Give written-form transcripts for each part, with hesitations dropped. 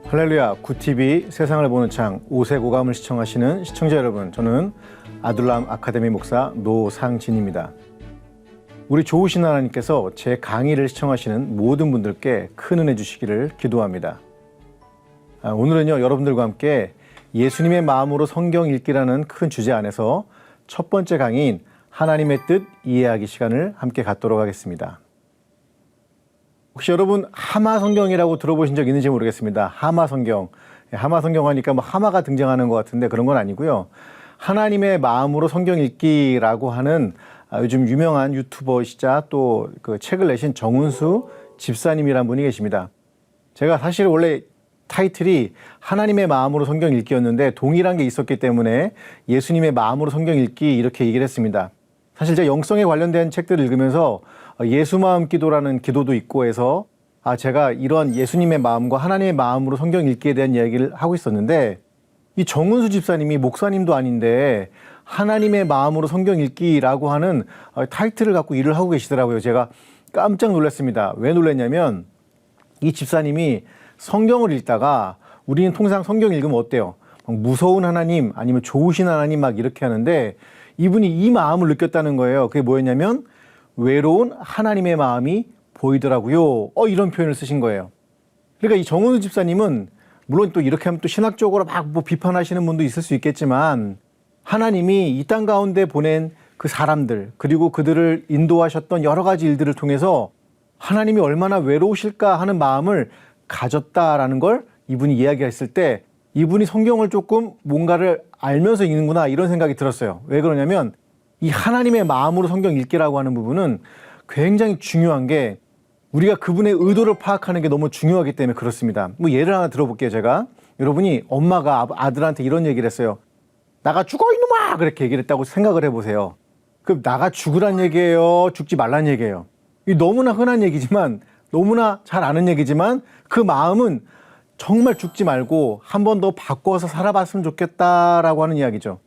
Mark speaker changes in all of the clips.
Speaker 1: 할렐루야, 굿TV 세상을 보는 창 5세 고감을 시청하시는 시청자 여러분, 저는 아둘람 아카데미 목사 노상진입니다. 우리 좋으신 하나님께서 제 강의를 시청하시는 모든 분들께 큰 은혜 주시기를 기도합니다. 오늘은요, 여러분들과 함께 예수님의 마음으로 성경 읽기라는 큰 주제 안에서 첫 번째 강의인 하나님의 뜻 이해하기 시간을 함께 갖도록 하겠습니다. 혹시 여러분 하마 성경이라고 들어보신 적 있는지 모르겠습니다. 하마 성경. 하마 성경 하니까 뭐 하마가 등장하는 것 같은데 그런 건 아니고요. 하나님의 마음으로 성경 읽기라고 하는 요즘 유명한 유튜버이시자 또 그 책을 내신 정은수 집사님이란 분이 계십니다. 제가 사실 원래 타이틀이 하나님의 마음으로 성경 읽기였는데 동일한 게 있었기 때문에 예수님의 마음으로 성경 읽기 이렇게 얘기를 했습니다. 사실 제가 영성에 관련된 책들을 읽으면서 예수 마음 기도라는 기도도 있고 해서 제가 이런 예수님의 마음과 하나님의 마음으로 성경 읽기에 대한 이야기를 하고 있었는데 이 정은수 집사님이 목사님도 아닌데 하나님의 마음으로 성경 읽기라고 하는 타이틀을 갖고 일을 하고 계시더라고요. 제가 깜짝 놀랐습니다. 왜 놀랐냐면 이 집사님이 성경을 읽다가 우리는 통상 성경 읽으면 어때요? 무서운 하나님 아니면 좋으신 하나님 막 이렇게 하는데 이분이 이 마음을 느꼈다는 거예요. 그게 뭐였냐면 외로운 하나님의 마음이 보이더라고요. 이런 표현을 쓰신 거예요. 그러니까 이 정은수 집사님은 물론 또 이렇게 하면 또 신학적으로 막 뭐 비판하시는 분도 있을 수 있겠지만 하나님이 이 땅 가운데 보낸 그 사람들 그리고 그들을 인도하셨던 여러 가지 일들을 통해서 하나님이 얼마나 외로우실까 하는 마음을 가졌다라는 걸 이분이 이야기했을 때 이분이 성경을 조금 뭔가를 알면서 읽는구나 이런 생각이 들었어요. 왜 그러냐면 이 하나님의 마음으로 성경 읽기라고 하는 부분은 굉장히 중요한 게 우리가 그분의 의도를 파악하는 게 너무 중요하기 때문에 그렇습니다. 뭐 예를 하나 들어볼게요. 제가 여러분이 엄마가 아들한테 이런 얘기를 했어요. 나가 죽어 이놈아 그렇게 얘기를 했다고 생각을 해보세요. 그럼 나가 죽으란 얘기예요, 죽지 말란 얘기예요? 이 너무나 흔한 얘기지만 너무나 잘 아는 얘기지만 그 마음은 정말 죽지 말고 한 번 더 바꿔서 살아봤으면 좋겠다라고 하는 이야기죠.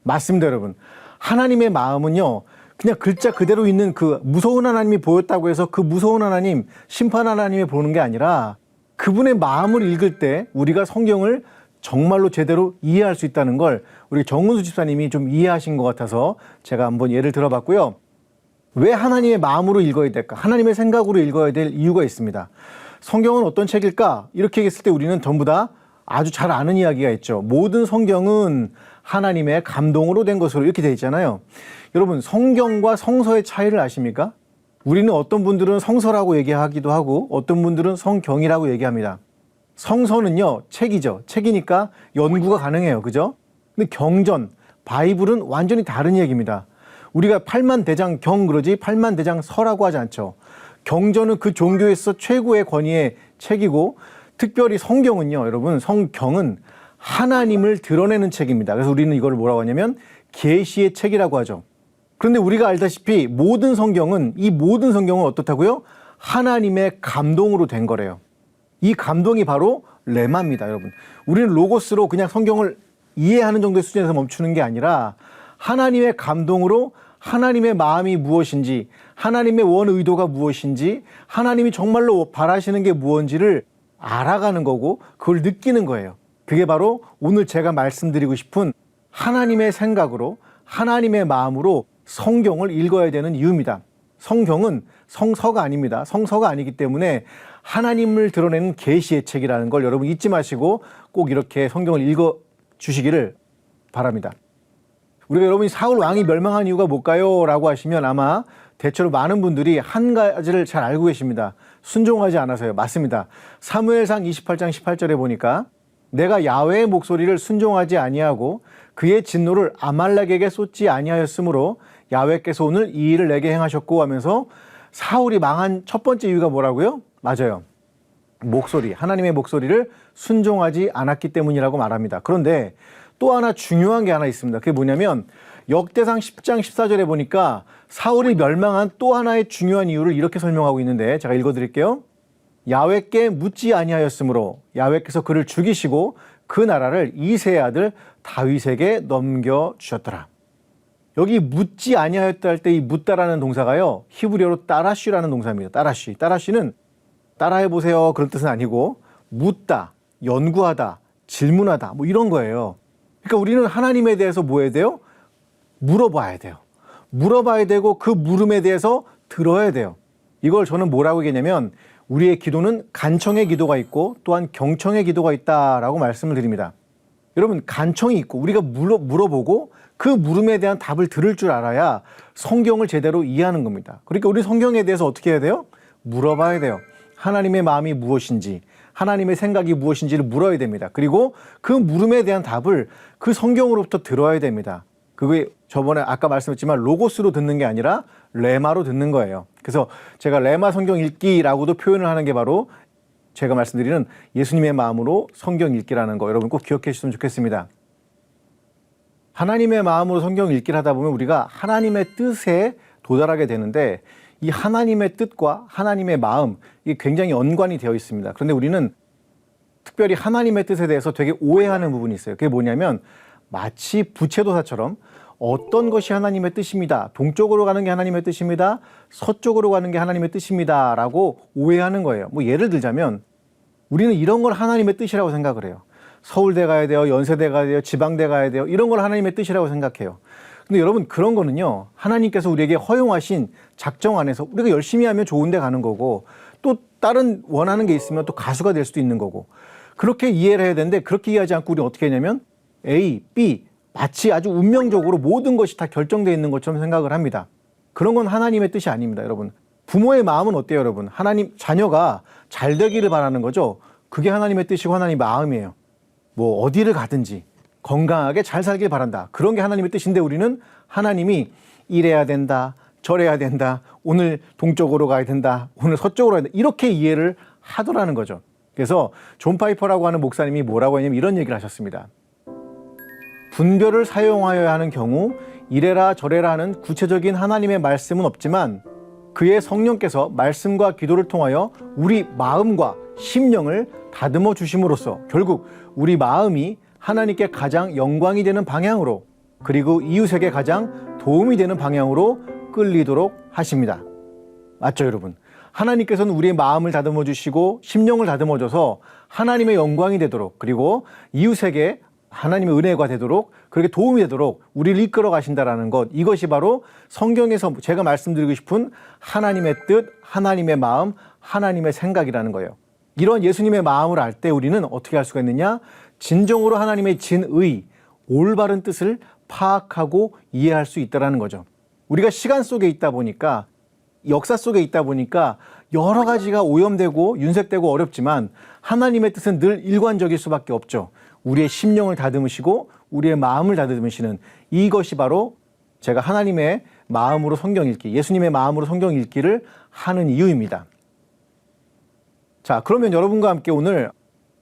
Speaker 1: 맞습니다, 여러분. 하나님의 마음은요, 그냥 글자 그대로 있는 그 무서운 하나님이 보였다고 해서 그 무서운 하나님, 심판 하나님이 보는 게 아니라 그분의 마음을 읽을 때 우리가 성경을 정말로 제대로 이해할 수 있다는 걸 우리 정은수 집사님이 좀 이해하신 것 같아서 제가 한번 예를 들어봤고요. 왜 하나님의 마음으로 읽어야 될까? 하나님의 생각으로 읽어야 될 이유가 있습니다. 성경은 어떤 책일까? 이렇게 얘기했을 때 우리는 전부 다 아주 잘 아는 이야기가 있죠. 모든 성경은 하나님의 감동으로 된 것으로 이렇게 되어 있잖아요. 여러분, 성경과 성서의 차이를 아십니까? 우리는 어떤 분들은 성서라고 얘기하기도 하고 어떤 분들은 성경이라고 얘기합니다. 성서는요, 책이죠. 책이니까 연구가 가능해요. 그죠? 근데 경전, 바이블은 완전히 다른 얘기입니다. 우리가 팔만대장경 그러지 팔만대장서라고 하지 않죠. 경전은 그 종교에서 최고의 권위의 책이고 특별히 성경은요, 여러분, 성경은 하나님을 드러내는 책입니다. 그래서 우리는 이걸 뭐라고 하냐면 계시의 책이라고 하죠. 그런데 우리가 알다시피 모든 성경은 어떻다고요? 하나님의 감동으로 된 거래요. 이 감동이 바로 레마입니다, 여러분. 우리는 로고스로 그냥 성경을 이해하는 정도의 수준에서 멈추는 게 아니라 하나님의 감동으로 하나님의 마음이 무엇인지, 하나님의 원 의도가 무엇인지, 하나님이 정말로 바라시는 게 무엇인지를 알아가는 거고 그걸 느끼는 거예요. 그게 바로 오늘 제가 말씀드리고 싶은 하나님의 생각으로 하나님의 마음으로 성경을 읽어야 되는 이유입니다. 성경은 성서가 아닙니다. 성서가 아니기 때문에 하나님을 드러내는 계시의 책이라는 걸 여러분 잊지 마시고 꼭 이렇게 성경을 읽어 주시기를 바랍니다. 우리가 여러분이 사울 왕이 멸망한 이유가 뭘까요? 라고 하시면 아마 대체로 많은 분들이 한 가지를 잘 알고 계십니다. 순종하지 않아서요. 맞습니다. 사무엘상 28장 18절에 보니까 내가 야훼의 목소리를 순종하지 아니하고 그의 진노를 아말렉에게 쏟지 아니하였으므로 야훼께서 오늘 이 일을 내게 행하셨고 하면서 사울이 망한 첫 번째 이유가 뭐라고요? 맞아요. 목소리, 하나님의 목소리를 순종하지 않았기 때문이라고 말합니다. 그런데 또 하나 중요한 게 하나 있습니다. 그게 뭐냐면 역대상 10장 14절에 보니까 사울이 멸망한 또 하나의 중요한 이유를 이렇게 설명하고 있는데 제가 읽어드릴게요. 야훼께 묻지 아니하였으므로 야훼께서 그를 죽이시고 그 나라를 이새의 아들 다윗에게 넘겨주셨더라. 여기 묻지 아니하였다 할 때 이 묻다라는 동사가요, 히브리어로 따라쉬라는 동사입니다. 따라쉬는 따라해보세요 그런 뜻은 아니고 묻다, 연구하다, 질문하다, 뭐 이런 거예요. 그러니까 우리는 하나님에 대해서 뭐 해야 돼요? 물어봐야 돼요. 물어봐야 되고 그 물음에 대해서 들어야 돼요. 이걸 저는 뭐라고 얘기하냐면 우리의 기도는 간청의 기도가 있고 또한 경청의 기도가 있다라고 말씀을 드립니다. 여러분, 간청이 있고 우리가 물어보고 그 물음에 대한 답을 들을 줄 알아야 성경을 제대로 이해하는 겁니다. 그러니까 우리 성경에 대해서 어떻게 해야 돼요? 물어봐야 돼요. 하나님의 마음이 무엇인지, 하나님의 생각이 무엇인지를 물어야 됩니다. 그리고 그 물음에 대한 답을 그 성경으로부터 들어야 됩니다. 그게 저번에 아까 말씀했지만 로고스로 듣는 게 아니라 레마로 듣는 거예요. 그래서 제가 레마 성경 읽기라고도 표현을 하는 게 바로 제가 말씀드리는 예수님의 마음으로 성경 읽기라는 거, 여러분 꼭 기억해 주셨으면 좋겠습니다. 하나님의 마음으로 성경 읽기를 하다 보면 우리가 하나님의 뜻에 도달하게 되는데 이 하나님의 뜻과 하나님의 마음, 이게 굉장히 연관이 되어 있습니다. 그런데 우리는 특별히 하나님의 뜻에 대해서 되게 오해하는 부분이 있어요. 그게 뭐냐면 마치 부채도사처럼 어떤 것이 하나님의 뜻입니다. 동쪽으로 가는 게 하나님의 뜻입니다. 서쪽으로 가는 게 하나님의 뜻입니다. 라고 오해하는 거예요. 뭐 예를 들자면 우리는 이런 걸 하나님의 뜻이라고 생각을 해요. 서울대 가야 돼요. 연세대 가야 돼요. 지방대 가야 돼요. 이런 걸 하나님의 뜻이라고 생각해요. 근데 여러분, 그런 거는요, 하나님께서 우리에게 허용하신 작정 안에서 우리가 열심히 하면 좋은 데 가는 거고 또 다른 원하는 게 있으면 또 가수가 될 수도 있는 거고 그렇게 이해를 해야 되는데 그렇게 이해하지 않고 우리는 어떻게 하냐면 A, B, 마치 아주 운명적으로 모든 것이 다 결정되어 있는 것처럼 생각을 합니다. 그런 건 하나님의 뜻이 아닙니다, 여러분. 부모의 마음은 어때요, 여러분? 하나님, 자녀가 잘 되기를 바라는 거죠. 그게 하나님의 뜻이고 하나님의 마음이에요. 뭐 어디를 가든지 건강하게 잘 살길 바란다. 그런 게 하나님의 뜻인데 우리는 하나님이 이래야 된다, 저래야 된다, 오늘 동쪽으로 가야 된다, 오늘 서쪽으로 가야 된다, 이렇게 이해를 하더라는 거죠. 그래서 존 파이퍼라고 하는 목사님이 뭐라고 하냐면 이런 얘기를 하셨습니다. 분별을 사용하여야 하는 경우 이래라 저래라 하는 구체적인 하나님의 말씀은 없지만 그의 성령께서 말씀과 기도를 통하여 우리 마음과 심령을 다듬어 주심으로써 결국 우리 마음이 하나님께 가장 영광이 되는 방향으로 그리고 이웃에게 가장 도움이 되는 방향으로 끌리도록 하십니다. 맞죠, 여러분? 하나님께서는 우리의 마음을 다듬어 주시고 심령을 다듬어 줘서 하나님의 영광이 되도록 그리고 이웃에게 하나님의 은혜가 되도록 그렇게 도움이 되도록 우리를 이끌어 가신다라는 것, 이것이 바로 성경에서 제가 말씀드리고 싶은 하나님의 뜻, 하나님의 마음, 하나님의 생각이라는 거예요. 이런 예수님의 마음을 알 때 우리는 어떻게 할 수가 있느냐? 진정으로 하나님의 진의, 올바른 뜻을 파악하고 이해할 수 있다는 거죠. 우리가 시간 속에 있다 보니까 역사 속에 있다 보니까 여러 가지가 오염되고 윤색되고 어렵지만 하나님의 뜻은 늘 일관적일 수밖에 없죠. 우리의 심령을 다듬으시고 우리의 마음을 다듬으시는 이것이 바로 제가 하나님의 마음으로 성경 읽기, 예수님의 마음으로 성경 읽기를 하는 이유입니다. 자, 그러면 여러분과 함께 오늘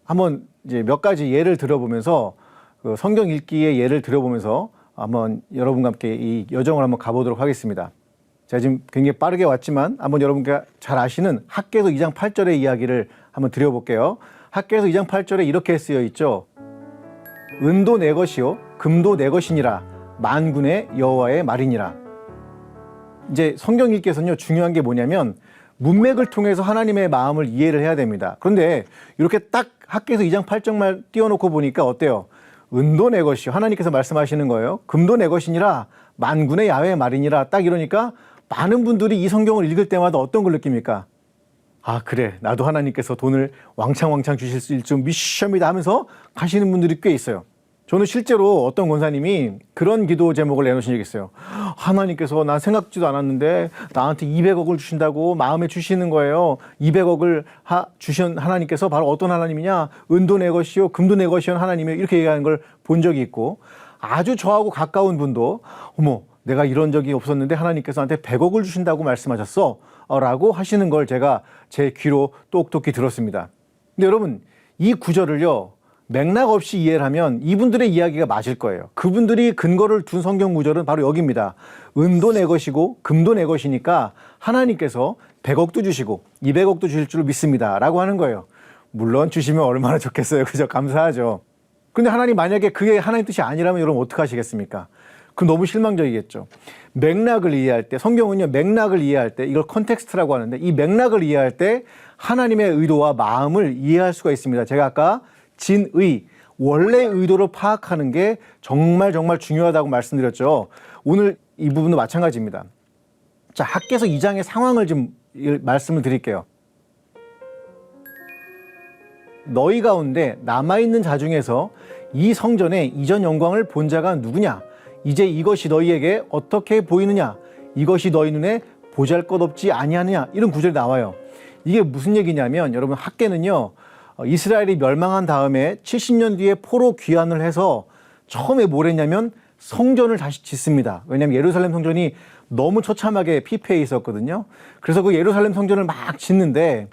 Speaker 1: 한번 이제 몇 가지 예를 들어보면서 그 성경 읽기의 예를 들어보면서 한번 여러분과 함께 이 여정을 한번 가보도록 하겠습니다. 제가 지금 굉장히 빠르게 왔지만 한번 여러분께 잘 아시는 학개서 2장 8절의 이야기를 한번 드려볼게요. 학개서 2장 8절에 이렇게 쓰여 있죠. 은도 내 것이요 금도 내 것이니라 만군의 여호와의 말이니라. 이제 성경 읽기에서는요 중요한 게 뭐냐면 문맥을 통해서 하나님의 마음을 이해를 해야 됩니다. 그런데 이렇게 딱 학개서 2장 8절만 띄워놓고 보니까 어때요? 은도 내 것이요, 하나님께서 말씀하시는 거예요. 금도 내 것이니라 만군의 야훼의 말이니라. 딱 이러니까 많은 분들이 이 성경을 읽을 때마다 어떤 걸 느낍니까? 아, 그래, 나도 하나님께서 돈을 왕창 주실 수 있을 미션이다 하면서 가시는 분들이 꽤 있어요. 저는 실제로 어떤 권사님이 그런 기도 제목을 내놓으신 적이 있어요. 하나님께서 난 생각지도 않았는데 나한테 200억을 주신다고 마음에 주시는 거예요. 200억을 주신 하나님께서 바로 어떤 하나님이냐? 은도 내 것이요 금도 내 것이요 하나님이요, 이렇게 얘기하는 걸 본 적이 있고, 아주 저하고 가까운 분도 어머, 내가 이런 적이 없었는데 하나님께서 나한테 100억을 주신다고 말씀하셨어 라고 하시는 걸 제가 제 귀로 똑똑히 들었습니다. 근데 여러분, 이 구절을요 맥락 없이 이해를 하면 이분들의 이야기가 맞을 거예요. 그분들이 근거를 둔 성경 구절은 바로 여기입니다. 은도 내 것이고 금도 내 것이니까 하나님께서 100억도 주시고 200억도 주실 줄 믿습니다 라고 하는 거예요. 물론 주시면 얼마나 좋겠어요. 그죠? 감사하죠. 근데 하나님 만약에 그게 하나님 뜻이 아니라면 여러분 어떻게 하시겠습니까? 그럼 너무 실망적이겠죠. 맥락을 이해할 때, 성경은요 맥락을 이해할 때, 이걸 컨텍스트라고 하는데 이 맥락을 이해할 때 하나님의 의도와 마음을 이해할 수가 있습니다. 제가 아까 진의, 원래 의도를 파악하는 게 정말 중요하다고 말씀드렸죠. 오늘 이 부분도 마찬가지입니다. 자, 학개서 2장의 상황을 좀 말씀을 드릴게요. 너희 가운데 남아있는 자 중에서 이 성전의 이전 영광을 본 자가 누구냐? 이제 이것이 너희에게 어떻게 보이느냐? 이것이 너희 눈에 보잘것없지 아니하느냐? 이런 구절이 나와요. 이게 무슨 얘기냐면 여러분, 학개는요, 이스라엘이 멸망한 다음에 70년 뒤에 포로 귀환을 해서 처음에 뭘 했냐면 성전을 다시 짓습니다. 왜냐하면 예루살렘 성전이 너무 처참하게 피폐해 있었거든요. 그래서 그 예루살렘 성전을 막 짓는데,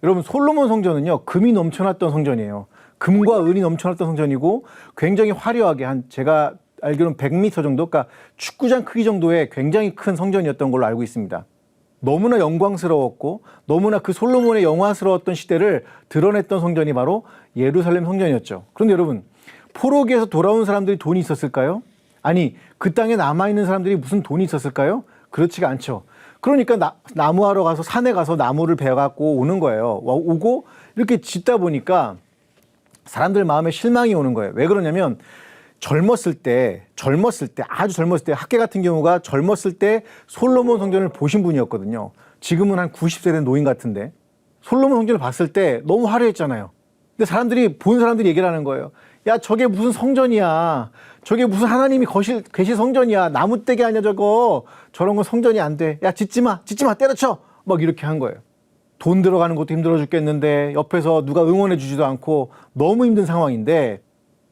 Speaker 1: 여러분, 솔로몬 성전은요, 금이 넘쳐났던 성전이에요. 금과 은이 넘쳐났던 성전이고 굉장히 화려하게, 한 제가 알기로는 100m 정도, 그러니까 축구장 크기 정도의 굉장히 큰 성전이었던 걸로 알고 있습니다. 너무나 영광스러웠고 너무나 그 솔로몬의 영화스러웠던 시대를 드러냈던 성전이 바로 예루살렘 성전이었죠. 그런데 여러분, 포로기에서 돌아온 사람들이 돈이 있었을까요? 아니, 그 땅에 남아있는 사람들이 무슨 돈이 있었을까요? 그렇지가 않죠. 그러니까 나무하러 가서 산에 가서 나무를 베어갖고 오는 거예요. 오고 이렇게 짓다 보니까 사람들 마음에 실망이 오는 거예요. 왜 그러냐면 젊었을 때 아주 젊었을 때, 학개 같은 경우가 젊었을 때 솔로몬 성전을 보신 분이었거든요. 지금은 한 90세 된 노인 같은데 솔로몬 성전을 봤을 때 너무 화려했잖아요. 근데 본 사람들이 얘기를 하는 거예요. 야, 저게 무슨 성전이야. 저게 무슨 하나님이 계실 성전이야. 나무떼기 아니야 저거. 저런 건 성전이 안 돼. 야, 짓지 마 때려쳐. 막 이렇게 한 거예요. 돈 들어가는 것도 힘들어 죽겠는데 옆에서 누가 응원해 주지도 않고 너무 힘든 상황인데,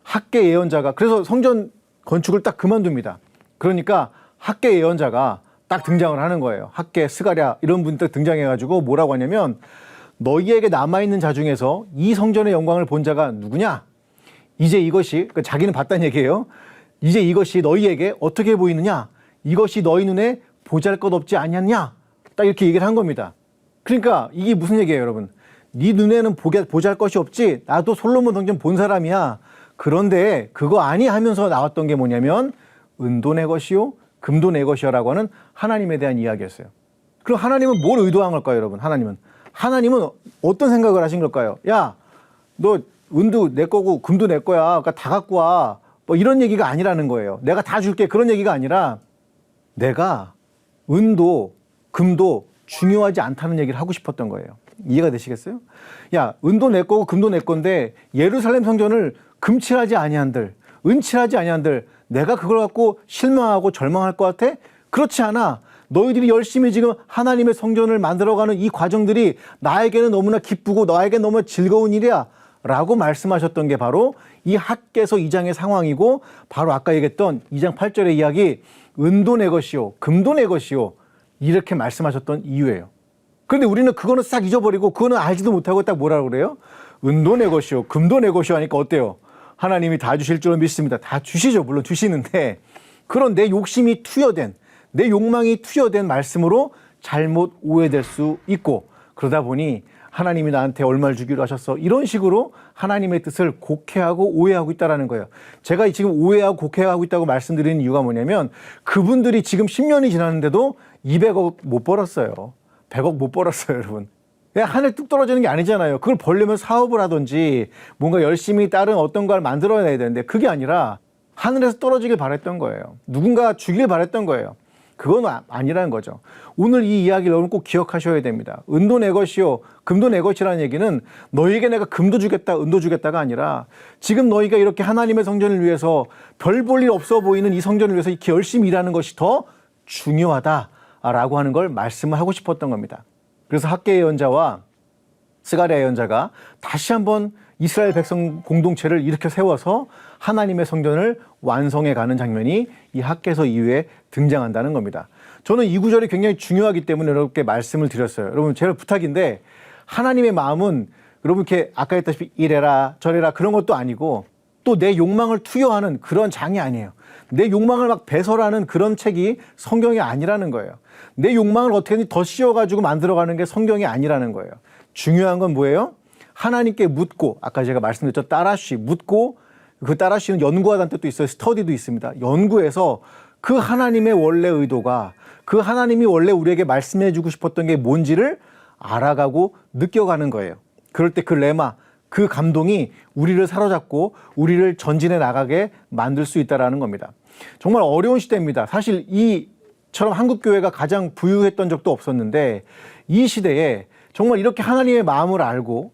Speaker 1: 학개 예언자가, 그래서 성전 건축을 딱 그만둡니다. 그러니까 학개 예언자가 딱 등장을 하는 거예요. 학개, 스가랴 이런 분이 딱 등장해가지고 뭐라고 하냐면, 너희에게 남아있는 자 중에서 이 성전의 영광을 본 자가 누구냐? 이제 이것이, 그러니까 자기는 봤다는 얘기예요. 이제 이것이 너희에게 어떻게 보이느냐? 이것이 너희 눈에 보잘것없지 아니었냐? 딱 이렇게 얘기를 한 겁니다. 그러니까 이게 무슨 얘기예요, 여러분? 네 눈에는 보잘것이 없지? 나도 솔로몬 성전 본 사람이야. 그런데 그거 아니 하면서 나왔던 게 뭐냐면 은도 내 것이요 금도 내 것이요라고 하는 하나님에 대한 이야기였어요. 그럼 하나님은 뭘 의도한 걸까요, 여러분? 하나님은 어떤 생각을 하신 걸까요? 야, 너 은도 내 거고 금도 내 거야. 그러니까 다 갖고 와. 뭐 이런 얘기가 아니라는 거예요. 내가 다 줄게. 그런 얘기가 아니라 내가 은도 금도 중요하지 않다는 얘기를 하고 싶었던 거예요. 이해가 되시겠어요? 야, 은도 내 거고 금도 내 건데 예루살렘 성전을 금칠하지 아니한들, 은칠하지 아니한들, 내가 그걸 갖고 실망하고 절망할 것 같아? 그렇지 않아. 너희들이 열심히 지금 하나님의 성전을 만들어가는 이 과정들이 나에게는 너무나 기쁘고 나에게는 너무나 즐거운 일이야 라고 말씀하셨던 게 바로 이 학개서 2장의 상황이고, 바로 아까 얘기했던 2장 8절의 이야기, 은도 내 것이요 금도 내 것이요, 이렇게 말씀하셨던 이유예요. 그런데 우리는 그거는 싹 잊어버리고 그거는 알지도 못하고 딱 뭐라고 그래요? 은도 내 것이요 금도 내 것이요 하니까 어때요? 하나님이 다 주실 줄은 믿습니다. 다 주시죠. 물론 주시는데, 그런 내 욕심이 투여된, 내 욕망이 투여된 말씀으로 잘못 오해될 수 있고, 그러다 보니 하나님이 나한테 얼마를 주기로 하셨어, 이런 식으로 하나님의 뜻을 곡해하고 오해하고 있다는 거예요. 제가 지금 오해하고 곡해하고 있다고 말씀드리는 이유가 뭐냐면, 그분들이 지금 10년이 지났는데도 200억 못 벌었어요. 100억 못 벌었어요, 여러분. 그냥 하늘 뚝 떨어지는 게 아니잖아요. 그걸 벌려면 사업을 하든지 뭔가 열심히 다른 어떤 걸 만들어내야 되는데, 그게 아니라 하늘에서 떨어지길 바랬던 거예요. 누군가 주길 바랬던 거예요. 그건 아니라는 거죠. 오늘 이 이야기를 여러분 꼭 기억하셔야 됩니다. 은도 내 것이요 금도 내 것이라는 얘기는 너희에게 내가 금도 주겠다 은도 주겠다가 아니라, 지금 너희가 이렇게 하나님의 성전을 위해서 별 볼 일 없어 보이는 이 성전을 위해서 이렇게 열심히 일하는 것이 더 중요하다라고 하는 걸 말씀을 하고 싶었던 겁니다. 그래서 학개 예언자와 스가랴 예언자가 다시 한번 이스라엘 백성 공동체를 이렇게 세워서 하나님의 성전을 완성해 가는 장면이 이 학개서 이후에 등장한다는 겁니다. 저는 이 구절이 굉장히 중요하기 때문에 여러분께 말씀을 드렸어요. 여러분, 제가 부탁인데, 하나님의 마음은 여러분 이렇게 아까 했다시피 이래라 저래라 그런 것도 아니고, 또 내 욕망을 투여하는 그런 장이 아니에요. 내 욕망을 막 배설하는 그런 책이 성경이 아니라는 거예요. 내 욕망을 어떻게든 더 씌워가지고 만들어가는 게 성경이 아니라는 거예요. 중요한 건 뭐예요? 하나님께 묻고, 아까 제가 말씀드렸죠, 따라쉬, 묻고, 그 따라쉬는 연구하다는 뜻도 있어요. 스터디도 있습니다. 연구해서 그 하나님의 원래 의도가, 그 하나님이 원래 우리에게 말씀해 주고 싶었던 게 뭔지를 알아가고 느껴가는 거예요. 그럴 때 그 레마, 그 감동이 우리를 사로잡고 우리를 전진해 나가게 만들 수 있다는 겁니다. 정말 어려운 시대입니다. 사실 이처럼 한국교회가 가장 부유했던 적도 없었는데 이 시대에 정말 이렇게 하나님의 마음을 알고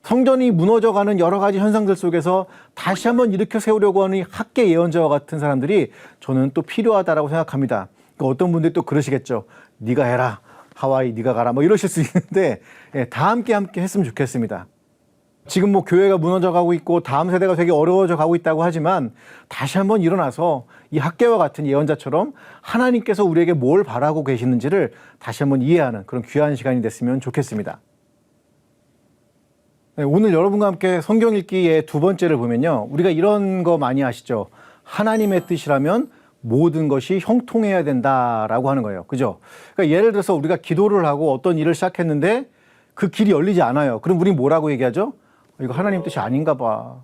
Speaker 1: 성전이 무너져가는 여러 가지 현상들 속에서 다시 한번 일으켜 세우려고 하는 학계 예언자와 같은 사람들이 저는 또 필요하다라고 생각합니다. 그러니까 어떤 분들이 또 그러시겠죠. 네가 해라. 하와이 네가 가라. 뭐 이러실 수 있는데 다 함께 했으면 좋겠습니다. 지금 뭐 교회가 무너져 가고 있고 다음 세대가 되게 어려워져 가고 있다고 하지만 다시 한번 일어나서 이 학계와 같은 예언자처럼 하나님께서 우리에게 뭘 바라고 계시는지를 다시 한번 이해하는 그런 귀한 시간이 됐으면 좋겠습니다. 네, 오늘 여러분과 함께 성경 읽기의 두 번째를 보면요. 우리가 이런 거 많이 아시죠? 하나님의 뜻이라면 모든 것이 형통해야 된다라고 하는 거예요. 그죠? 그러니까 예를 들어서 우리가 기도를 하고 어떤 일을 시작했는데 그 길이 열리지 않아요. 그럼 우리 뭐라고 얘기하죠? 이거 하나님 뜻이 아닌가 봐.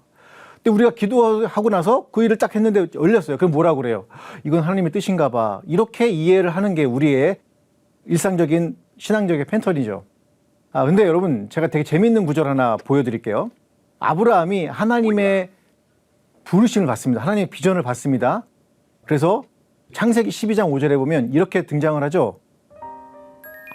Speaker 1: 근데 우리가 기도하고 나서 그 일을 딱 했는데 열렸어요. 그럼 뭐라고 그래요? 이건 하나님의 뜻인가 봐. 이렇게 이해를 하는 게 우리의 일상적인 신앙적인 패턴이죠. 근데 여러분 제가 되게 재밌는 구절 하나 보여드릴게요. 아브라함이 하나님의 부르심을 받습니다. 하나님의 비전을 받습니다. 그래서 창세기 12장 5절에 보면 이렇게 등장을 하죠.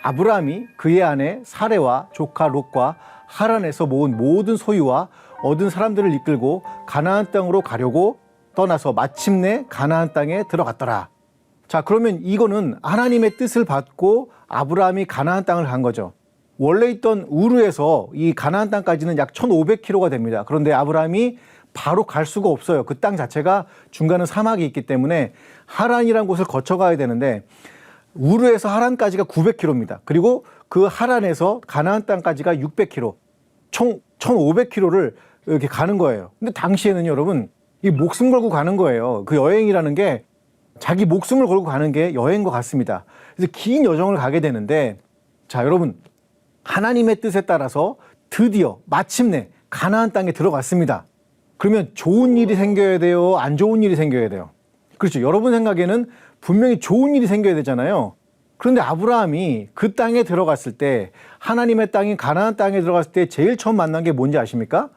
Speaker 1: 아브라함이 그의 아내 사레와 조카 롯과 하란에서 모은 모든 소유와 얻은 사람들을 이끌고 가나안 땅으로 가려고 떠나서 마침내 가나안 땅에 들어갔더라. 자, 그러면 이거는 하나님의 뜻을 받고 아브라함이 가나안 땅을 간 거죠. 원래 있던 우르에서 이 가나안 땅까지는 약 1,500km가 됩니다. 그런데 아브라함이 바로 갈 수가 없어요. 그 땅 자체가 중간에 사막이 있기 때문에 하란이라는 곳을 거쳐가야 되는데 우르에서 하란까지가 900km입니다. 그리고 그 하란에서 가나안 땅까지가 600km, 총 1,500km를 이렇게 가는 거예요. 근데 당시에는 여러분 이 목숨 걸고 가는 거예요. 그 여행이라는 게 자기 목숨을 걸고 가는 게 여행과 같습니다. 그래서 긴 여정을 가게 되는데 자, 여러분 하나님의 뜻에 따라서 드디어 마침내 가나안 땅에 들어갔습니다. 그러면 좋은 일이 생겨야 돼요? 안 좋은 일이 생겨야 돼요? 그렇죠. 여러분 생각에는 분명히 좋은 일이 생겨야 되잖아요. 그런데 아브라함이 그 땅에 들어갔을 때 하나님의 땅인 가나안 땅에 들어갔을 때 제일 처음 만난 게 뭔지 아십니까?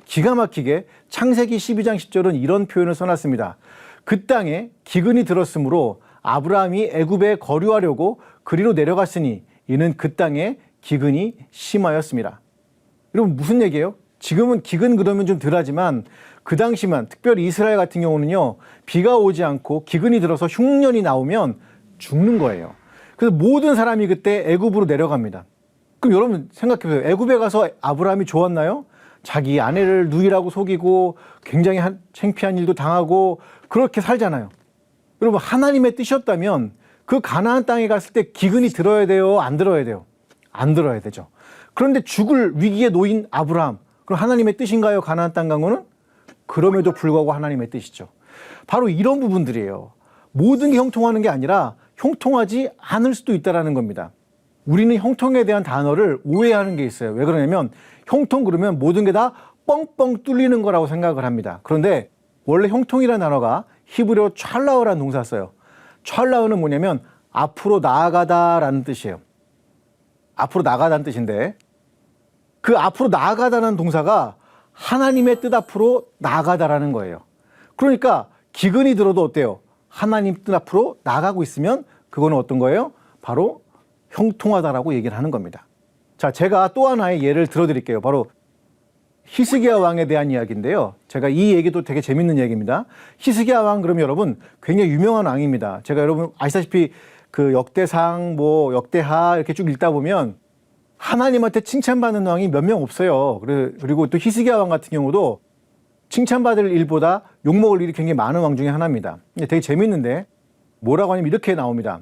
Speaker 1: 기가 막히게 창세기 12장 10절은 이런 표현을 써놨습니다. 그 땅에 기근이 들었으므로 아브라함이 애굽에 거류하려고 그리로 내려갔으니 이는 그 땅에 기근이 심하였습니다. 여러분 무슨 얘기예요? 지금은 기근 그러면 좀 덜하지만 그 당시만 특별히 이스라엘 같은 경우는요. 비가 오지 않고 기근이 들어서 흉년이 나오면 죽는 거예요. 그래서 모든 사람이 그때 애굽으로 내려갑니다. 그럼 여러분 생각해보세요. 애굽에 가서 아브라함이 좋았나요? 자기 아내를 누이라고 속이고 굉장히 창피한 일도 당하고 그렇게 살잖아요. 여러분 하나님의 뜻이었다면 그 가나안 땅에 갔을 때 기근이 들어야 돼요? 안 들어야 돼요? 안 들어야 되죠. 그런데 죽을 위기에 놓인 아브라함, 그럼 하나님의 뜻인가요? 가나안 땅 간 거는? 그럼에도 불구하고 하나님의 뜻이죠. 바로 이런 부분들이에요. 모든 게 형통하는 게 아니라 형통하지 않을 수도 있다는 겁니다. 우리는 형통에 대한 단어를 오해하는 게 있어요. 왜 그러냐면 형통 그러면 모든 게 다 뻥뻥 뚫리는 거라고 생각을 합니다. 그런데 원래 형통이라는 단어가 히브리어 찰라우라는 동사 써요. 찰라우는 뭐냐면 앞으로 나아가다라는 뜻이에요. 앞으로 나아가다는 뜻인데 그 앞으로 나아가다는 동사가 하나님의 뜻 앞으로 나아가다라는 거예요. 그러니까 기근이 들어도 어때요? 하나님 뜻 앞으로 나아가고 있으면 그거는 어떤 거예요? 바로 형통하다라고 얘기를 하는 겁니다. 자, 제가 또 하나의 예를 들어드릴게요. 바로 히스기야 왕에 대한 이야기인데요. 제가 이 얘기도 되게 재밌는 얘기입니다. 히스기야 왕 그러면 여러분 굉장히 유명한 왕입니다. 제가 여러분 아시다시피 그 역대상, 뭐 역대하 이렇게 쭉 읽다 보면 하나님한테 칭찬받는 왕이 몇 명 없어요. 그리고 또 히스기야 왕 같은 경우도 칭찬받을 일보다 욕먹을 일이 굉장히 많은 왕 중에 하나입니다. 되게 재밌는데 뭐라고 하냐면 이렇게 나옵니다.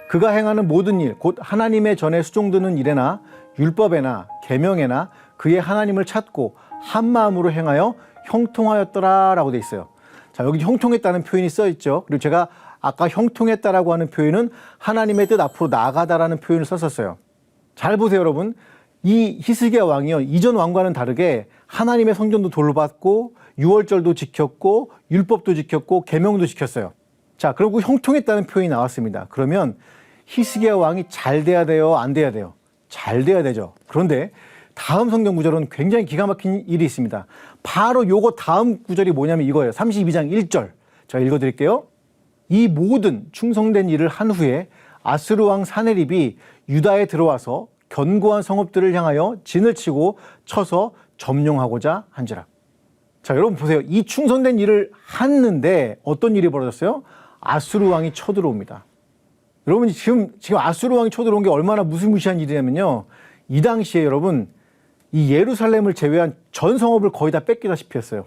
Speaker 1: 그가 행하는 모든 일, 곧 하나님의 전에 수종드는 일에나 율법에나 계명에나 그의 하나님을 찾고 한 마음으로 행하여 형통하였더라라고 돼 있어요. 자, 여기 형통했다는 표현이 써 있죠. 그리고 제가 아까 형통했다라고 하는 표현은 하나님의 뜻 앞으로 나아가다라는 표현을 썼었어요. 잘 보세요, 여러분. 이 히스기야 왕이요, 이전 왕과는 다르게 하나님의 성전도 돌봤고 유월절도 지켰고 율법도 지켰고 계명도 지켰어요. 자, 그리고 형통했다는 표현이 나왔습니다. 그러면 히스기야 왕이 잘 돼야 돼요? 안 돼야 돼요? 잘 돼야 되죠. 그런데 다음 성경 구절은 굉장히 기가 막힌 일이 있습니다. 바로 요거 다음 구절이 뭐냐면 이거예요. 32장 1절. 제가 읽어드릴게요. 이 모든 충성된 일을 한 후에 아수르 왕 사네립이 유다에 들어와서 견고한 성읍들을 향하여 진을 치고 쳐서 점령하고자 한지라. 자, 여러분 보세요. 이 충성된 일을 했는데 어떤 일이 벌어졌어요? 아수르 왕이 쳐들어옵니다. 여러분 지금 아수르 왕이 쳐들어온 게 얼마나 무시무시한 일이냐면요. 이 당시에 여러분 이 예루살렘을 제외한 전 성읍을 거의 다 뺏기다시피 했어요.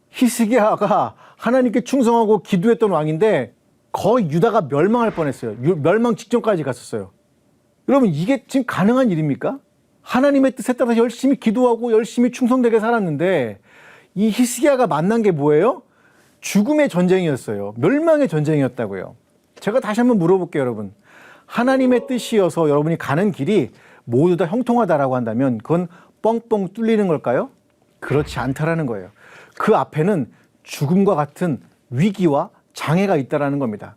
Speaker 1: 히스기야가 하나님께 충성하고 기도했던 왕인데 거의 유다가 멸망할 뻔했어요. 멸망 직전까지 갔었어요. 여러분 이게 지금 가능한 일입니까? 하나님의 뜻에 따라서 열심히 기도하고 열심히 충성되게 살았는데 이 히스기야가 만난 게 뭐예요? 죽음의 전쟁이었어요. 멸망의 전쟁이었다고요. 제가 다시 한번 물어볼게요, 여러분. 하나님의 뜻이어서 여러분이 가는 길이 모두 다 형통하다라고 한다면 그건 뻥뻥 뚫리는 걸까요? 그렇지 않다라는 거예요. 그 앞에는 죽음과 같은 위기와 장애가 있다라는 겁니다.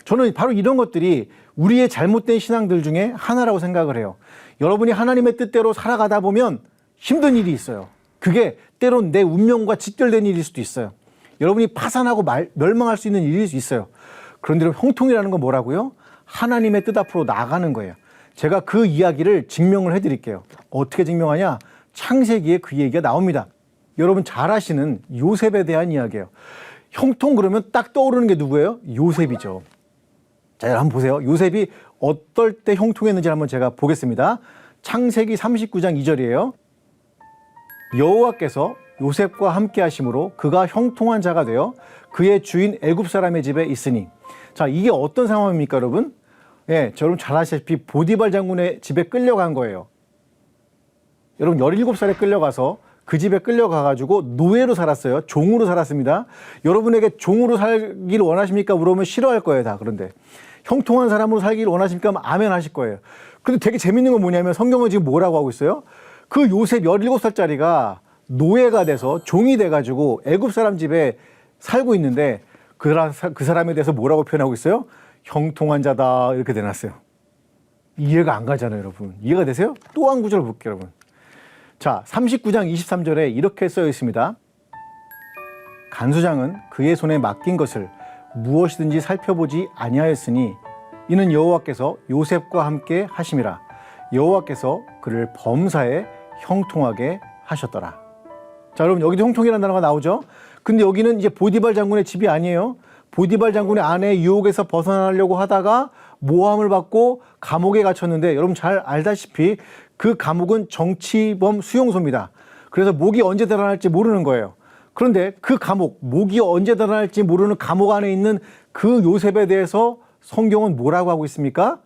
Speaker 1: 저는 바로 이런 것들이 우리의 잘못된 신앙들 중에 하나라고 생각을 해요. 여러분이 하나님의 뜻대로 살아가다 보면 힘든 일이 있어요. 그게 때론 내 운명과 직결된 일일 수도 있어요. 여러분이 파산하고 멸망할 수 있는 일일 수 있어요. 그런데 형통이라는 건 뭐라고요? 하나님의 뜻 앞으로 나아가는 거예요. 제가 그 이야기를 증명을 해드릴게요. 어떻게 증명하냐? 창세기에 그 얘기가 나옵니다. 여러분 잘 아시는 요셉에 대한 이야기예요. 형통 그러면 딱 떠오르는 게 누구예요? 요셉이죠. 자, 여러분 한번 보세요. 요셉이 어떨 때 형통했는지 한번 제가 보겠습니다. 창세기 39장 2절이에요. 여호와께서 요셉과 함께 하심으로 그가 형통한 자가 되어 그의 주인 애굽 사람의 집에 있으니. 자, 이게 어떤 상황입니까, 여러분? 예, 여러분 잘 아시다시피 보디발 장군의 집에 끌려간 거예요. 여러분 17살에 끌려가서 그 집에 끌려가가지고 노예로 살았어요. 종으로 살았습니다. 여러분에게 종으로 살기를 원하십니까? 물어보면 싫어할 거예요, 다. 그런데 형통한 사람으로 살기를 원하십니까? 하면 아멘 하실 거예요. 근데 되게 재밌는 건 뭐냐면 성경은 지금 뭐라고 하고 있어요? 그 요셉 17살짜리가 노예가 돼서 종이 돼가지고 애굽 사람 집에 살고 있는데 그 사람에 대해서 뭐라고 표현하고 있어요? 형통한 자다 이렇게 내놨어요. 이해가 안 가잖아요, 여러분. 이해가 되세요? 또 한 구절 볼게요, 여러분. 자, 39장 23절에 이렇게 써 있습니다. 간수장은 그의 손에 맡긴 것을 무엇이든지 살펴보지 아니하였으니 이는 여호와께서 요셉과 함께 하심이라. 여호와께서 그를 범사에 형통하게 하셨더라. 자, 여러분 여기도 형통이라는 단어가 나오죠. 근데 여기는 이제 보디발 장군의 집이 아니에요. 보디발 장군의 아내의 유혹에서 벗어나려고 하다가 모함을 받고 감옥에 갇혔는데 여러분 잘 알다시피 그 감옥은 정치범 수용소입니다. 그래서 목이 언제 달아날지 모르는 거예요. 그런데 그 감옥, 목이 언제 달아날지 모르는 감옥 안에 있는 그 요셉에 대해서 성경은 뭐라고 하고 있습니까?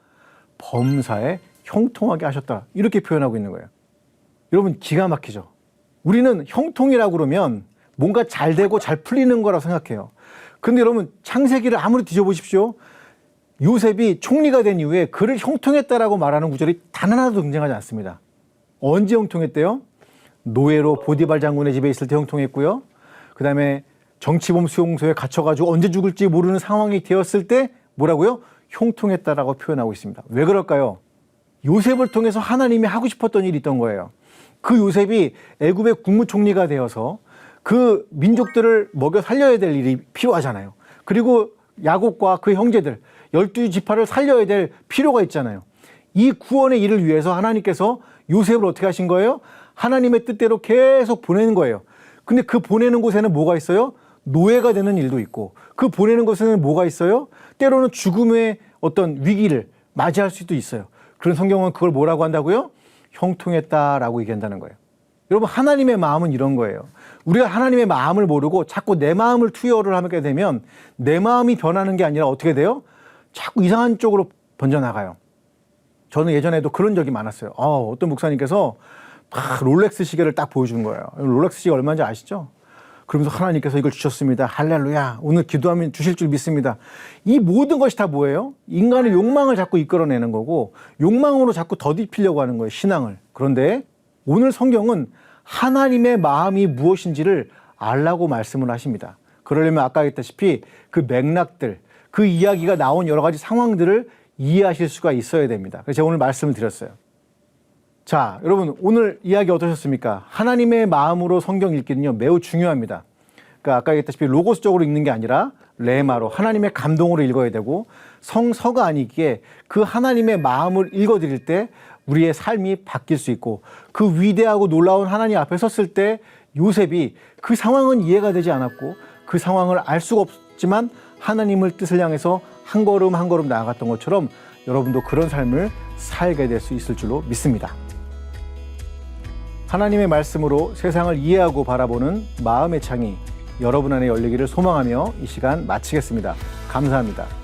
Speaker 1: 범사에 형통하게 하셨다. 이렇게 표현하고 있는 거예요. 여러분 기가 막히죠. 우리는 형통이라고 그러면 뭔가 잘 되고 잘 풀리는 거라고 생각해요. 근데 여러분 창세기를 아무리 뒤져보십시오. 요셉이 총리가 된 이후에 그를 형통했다라고 말하는 구절이 단 하나도 등장하지 않습니다. 언제 형통했대요? 노예로 보디발 장군의 집에 있을 때 형통했고요. 그 다음에 정치범 수용소에 갇혀가지고 언제 죽을지 모르는 상황이 되었을 때 뭐라고요? 형통했다라고 표현하고 있습니다. 왜 그럴까요? 요셉을 통해서 하나님이 하고 싶었던 일이 있던 거예요. 그 요셉이 애굽의 국무총리가 되어서 그 민족들을 먹여 살려야 될 일이 필요하잖아요. 그리고 야곱과 그 형제들 12지파를 살려야 될 필요가 있잖아요. 이 구원의 일을 위해서 하나님께서 요셉을 어떻게 하신 거예요? 하나님의 뜻대로 계속 보내는 거예요. 근데 그 보내는 곳에는 뭐가 있어요? 노예가 되는 일도 있고 그 보내는 곳에는 뭐가 있어요? 때로는 죽음의 어떤 위기를 맞이할 수도 있어요. 그런 성경은 그걸 뭐라고 한다고요? 형통했다라고 얘기한다는 거예요. 여러분 하나님의 마음은 이런 거예요. 우리가 하나님의 마음을 모르고 자꾸 내 마음을 투여를 하게 되면 내 마음이 변하는 게 아니라 어떻게 돼요? 자꾸 이상한 쪽으로 번져나가요. 저는 예전에도 그런 적이 많았어요. 어떤 목사님께서 롤렉스 시계를 딱 보여주는 거예요. 롤렉스 시계 얼마인지 아시죠? 그러면서 하나님께서 이걸 주셨습니다. 할렐루야. 오늘 기도하면 주실 줄 믿습니다. 이 모든 것이 다 뭐예요? 인간의 욕망을 자꾸 이끌어내는 거고 욕망으로 자꾸 더딥히려고 하는 거예요. 신앙을. 그런데 오늘 성경은 하나님의 마음이 무엇인지를 알라고 말씀을 하십니다. 그러려면 아까 했다시피 그 맥락들, 그 이야기가 나온 여러 가지 상황들을 이해하실 수가 있어야 됩니다. 그래서 제가 오늘 말씀을 드렸어요. 자, 여러분 오늘 이야기 어떠셨습니까? 하나님의 마음으로 성경 읽기는요 매우 중요합니다. 그러니까 아까 얘기했다시피 로고스적으로 읽는 게 아니라 레마로 하나님의 감동으로 읽어야 되고 성서가 아니기에 그 하나님의 마음을 읽어드릴 때 우리의 삶이 바뀔 수 있고 그 위대하고 놀라운 하나님 앞에 섰을 때 요셉이 그 상황은 이해가 되지 않았고 그 상황을 알 수가 없지만 하나님을 뜻을 향해서 한 걸음 한 걸음 나아갔던 것처럼 여러분도 그런 삶을 살게 될 수 있을 줄로 믿습니다. 하나님의 말씀으로 세상을 이해하고 바라보는 마음의 창이 여러분 안에 열리기를 소망하며 이 시간 마치겠습니다. 감사합니다.